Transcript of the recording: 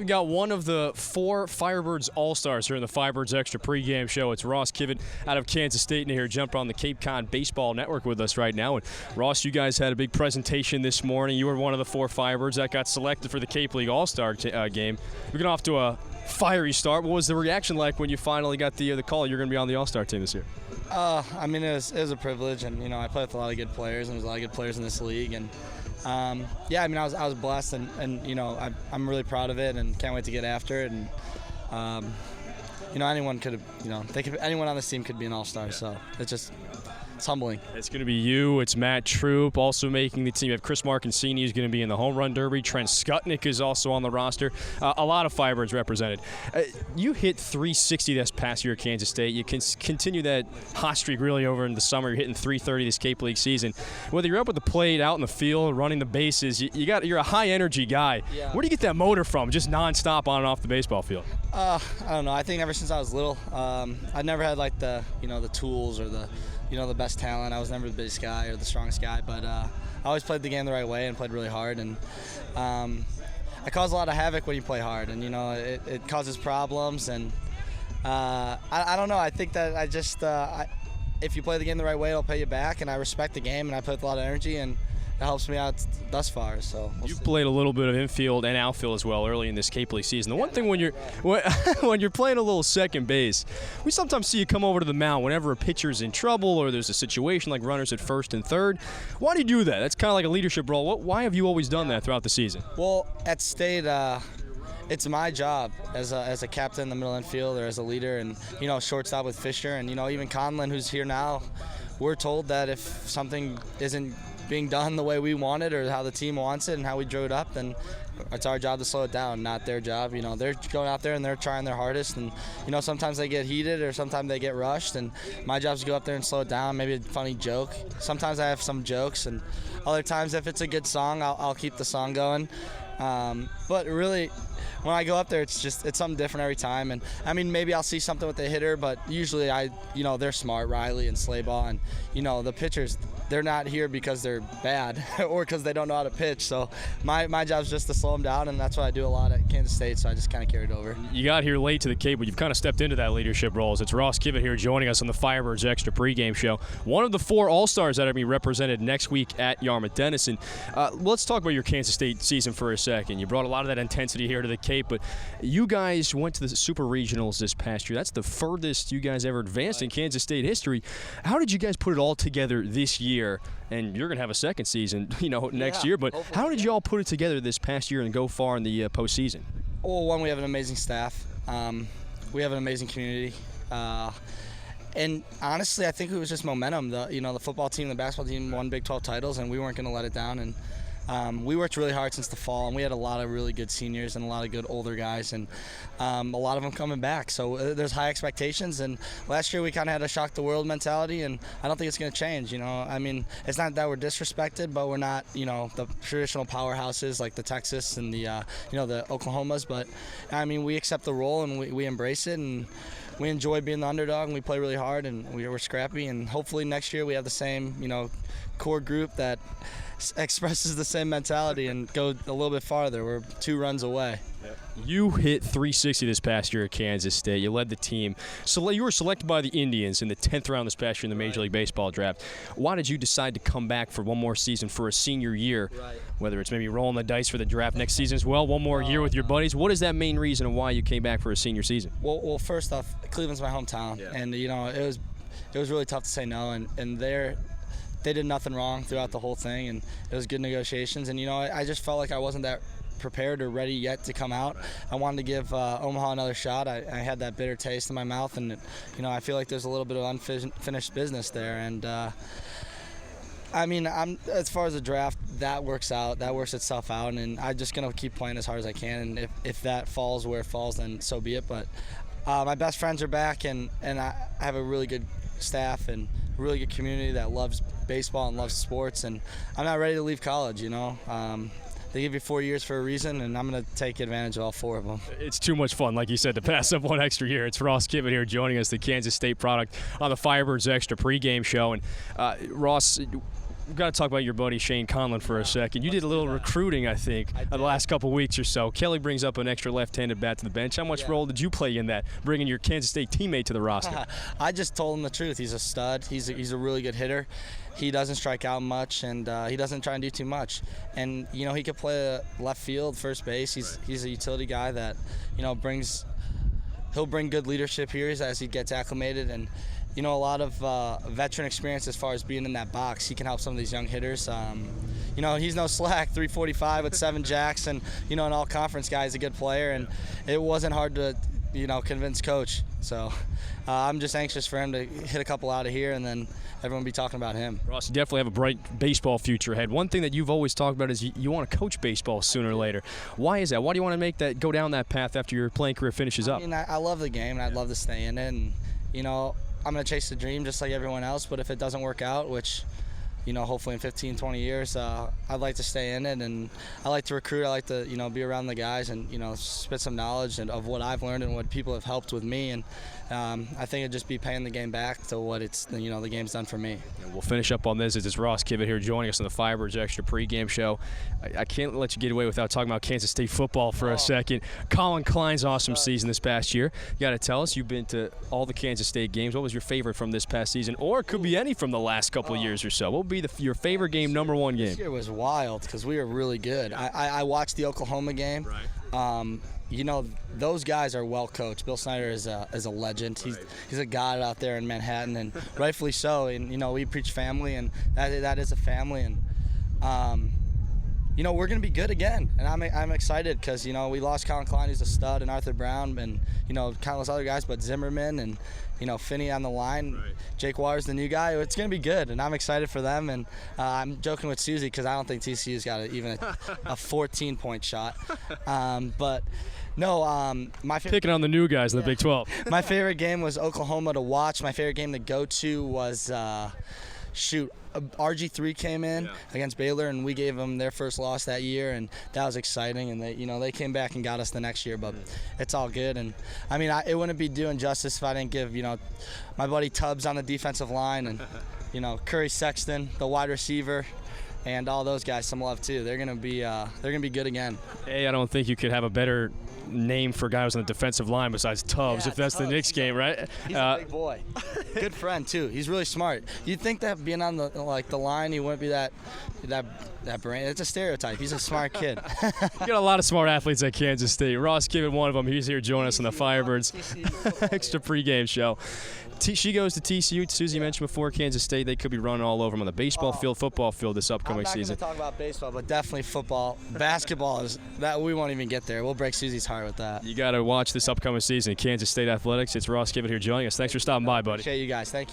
We got one of the 4 Firebirds All-Stars here in the Firebirds Extra pregame show. It's Ross Kivett out of Kansas State here, jumped on the Cape Cod Baseball Network with us right now. And Ross, you guys had a big presentation this morning. You were one of the 4 Firebirds that got selected for the Cape League All-Star game. We're getting off to a fiery start. What was the reaction like when you finally got the call you're going to be on the All-Star team this year? I mean, it was a privilege, and I play with a lot of good players, and there's a lot of good players in this league, and yeah, I mean, I was blessed, and I'm really proud of it, and can't wait to get after it, and anyone could have, anyone on this team could be an all-star, so it's humbling. It's going to be you. It's Matt Troop also making the team. You have Chris Marcancini, who's going to be in the home run derby. Trent Skutnick is also on the roster. A lot of Firebirds represented. You hit 360 this past year at Kansas State. You can continue that hot streak really over in the summer. You're hitting 330 this Cape League season. Whether you're up at the plate, out in the field, running the bases, you're a high energy guy. Yeah. Where do you get that motor from? Just nonstop on and off the baseball field. I don't know. I think ever since I was little, I never had like the tools or the best talent. I was never the biggest guy or the strongest guy, but I always played the game the right way and played really hard. And I cause a lot of havoc when you play hard, and it causes problems. And I don't know. I think that if you play the game the right way, it'll pay you back. And I respect the game, and I play with a lot of energy, and it helps me out thus far. So you've played a little bit of infield and outfield as well early in this Cape League season. The one thing when you're playing a little second base, we sometimes see you come over to the mound whenever a pitcher's in trouble or there's a situation like runners at first and third. Why do you do that? That's kind of like a leadership role. Why have you always done that throughout the season? Well, at State, it's my job as a captain in the middle infield or as a leader, and shortstop with Fisher, and even Conlon, who's here now. We're told that if something isn't being done the way we want it or how the team wants it and how we drew it up, then it's our job to slow it down, not their job. They're going out there and they're trying their hardest, and sometimes they get heated or sometimes they get rushed, and my job is to go up there and slow it down, maybe a funny joke. Sometimes I have some jokes, and other times if it's a good song, I'll keep the song going. But really, when I go up there, it's something different every time. And I mean, maybe I'll see something with the hitter, but usually they're smart, Riley and Slayball, and the pitchers, they're not here because they're bad or because they don't know how to pitch. So my job is just to slow them down, and that's what I do a lot at Kansas State, so I just kind of carried over. You got here late to the Cape, but you've kind of stepped into that leadership role. It's Ross Kivett here joining us on the Firebirds Extra pregame show. One of the 4 All-Stars that are going to be represented next week at Yarmouth-Denison. Let's talk about your Kansas State season for a second. You brought a lot of that intensity here to the Cape, but you guys went to the Super Regionals this past year. That's the furthest you guys ever advanced in Kansas State history. How did you guys put it all together this year? And you're going to have a second season, next year. But hopefully. How did you all put it together this past year and go far in the postseason? Well, one, we have an amazing staff. We have an amazing community. And honestly, I think it was just momentum. The football team, the basketball team won Big 12 titles, and we weren't going to let it down. And we worked really hard since the fall, and we had a lot of really good seniors and a lot of good older guys, and a lot of them coming back. So there's high expectations, and last year we kind of had a shock the world mentality, and I don't think it's going to change. I mean, it's not that we're disrespected, but we're not, the traditional powerhouses like the Texas and the Oklahomas. But I mean, we accept the role and we embrace it, and we enjoy being the underdog, and we play really hard, and we're scrappy, and hopefully next year we have the same, core group that expresses the same mentality and go a little bit farther. We're 2 runs away. You hit 360 this past year at Kansas State. You led the team. So you were selected by the Indians in the 10th round this past year in the Major League Baseball draft. Why did you decide to come back for one more season for a senior year? Right. Whether it's maybe rolling the dice for the draft next season as well, one more year with your buddies. What is that main reason of why you came back for a senior season? Well, first off, Cleveland's my hometown, and it was really tough to say no, and they did nothing wrong throughout the whole thing, and it was good negotiations. And I just felt like I wasn't that prepared or ready yet to come out. I wanted to give Omaha another shot. I had that bitter taste in my mouth, and I feel like there's a little bit of unfinished business there. And I mean, as far as the draft, that works itself out, and I'm just gonna keep playing as hard as I can. And if that falls where it falls, then so be it. But my best friends are back, and I have a really good staff and a really good community that loves baseball and loves sports, and I'm not ready to leave college. They give you 4 years for a reason, and I'm going to take advantage of all 4 of them. It's too much fun, like you said, to pass up one extra year. It's Ross Kivett here joining us, the Kansas State product, on the Firebirds Extra pregame show. And Ross, we've got to talk about your buddy Shane Conlon for a second. You did a little recruiting, I think, the last couple weeks or so. Kelly brings up an extra left-handed bat to the bench. How much role did you play in that, bringing your Kansas State teammate to the roster? I just told him the truth. He's a stud. He's a really good hitter. He doesn't strike out much, and he doesn't try and do too much. And you know, he could play left field, first base. He's a utility guy that, you know, he'll bring good leadership here as he gets acclimated, and you know, a lot of veteran experience as far as being in that box. He can help some of these young hitters. You know, he's no slack, 345 with 7 jacks, and you know, an all-conference guy. He's a good player, and it wasn't hard to, you know, convince coach. So I'm just anxious for him to hit a couple out of here, and then everyone will be talking about him. Ross, you definitely have a bright baseball future ahead. One thing that you've always talked about is you want to coach baseball sooner or later. Why is that? Why do you want to go down that path after your playing career finishes up? I mean, I love the game, and I'd love to stay in it. And you know, I'm going to chase the dream just like everyone else, but if it doesn't work out, which, you know, hopefully in 15, 20 years, I'd like to stay in it, and I like to recruit. I like to, you know, be around the guys and, you know, spit some knowledge of what I've learned and what people have helped with me, and I think it'd just be paying the game back to what you know, the game's done for me. And we'll finish up on this. It's Ross Kivett here joining us on the Firebirds Extra pregame show. I can't let you get away without talking about Kansas State football for a second. Colin Klein's awesome season this past year. You got to tell us, you've been to all the Kansas State games. What was your favorite from this past season, or it could be any from the last couple of years or so? What would be your favorite game, number one game? This year was wild because we were really good. I watched the Oklahoma game. Right. You know, those guys are well coached. Bill Snyder is a legend. He's a god out there in Manhattan, and rightfully so. And you know, we preach family, and that is a family. And you know, we're gonna be good again, and I'm excited because, you know, we lost Colin Klein, who's a stud, and Arthur Brown, and you know, countless other guys, but Zimmerman and, you know, Finney on the line. Right. Jake Waters, the new guy. It's gonna be good, and I'm excited for them. And I'm joking with Susie because I don't think TCU's got even a 14-point shot. But no, my picking on the new guys in the Big 12. My favorite game was Oklahoma to watch. My favorite game to go to was RG3 came in against Baylor, and we gave them their first loss that year, and that was exciting. And they came back and got us the next year, but it's all good. And I mean, it wouldn't be doing justice if I didn't give, you know, my buddy Tubbs on the defensive line, and you know, Curry Sexton, the wide receiver, and all those guys some love too. They're gonna be good again. Hey, I don't think you could have a better name for guys on the defensive line besides Tubbs, if that's Tubbs. The Knicks game, right? He's a big boy. Good friend too. He's really smart. You'd think that being on the line, he wouldn't be that brain. It's a stereotype. He's a smart kid. You got a lot of smart athletes at Kansas State. Ross Kivett, one of them. He's here joining us on the Firebirds Extra pregame show. She goes to TCU. Susie mentioned before, Kansas State, they could be running all over them on the baseball field, football field this upcoming season. I'm not going to talk about baseball, but definitely football. Basketball is that we won't even get there. We'll break Susie's heart with that. You got to watch this upcoming season. Kansas State Athletics. It's Ross Kivett here joining us. Thanks for stopping by, buddy. Appreciate you guys. Thank you.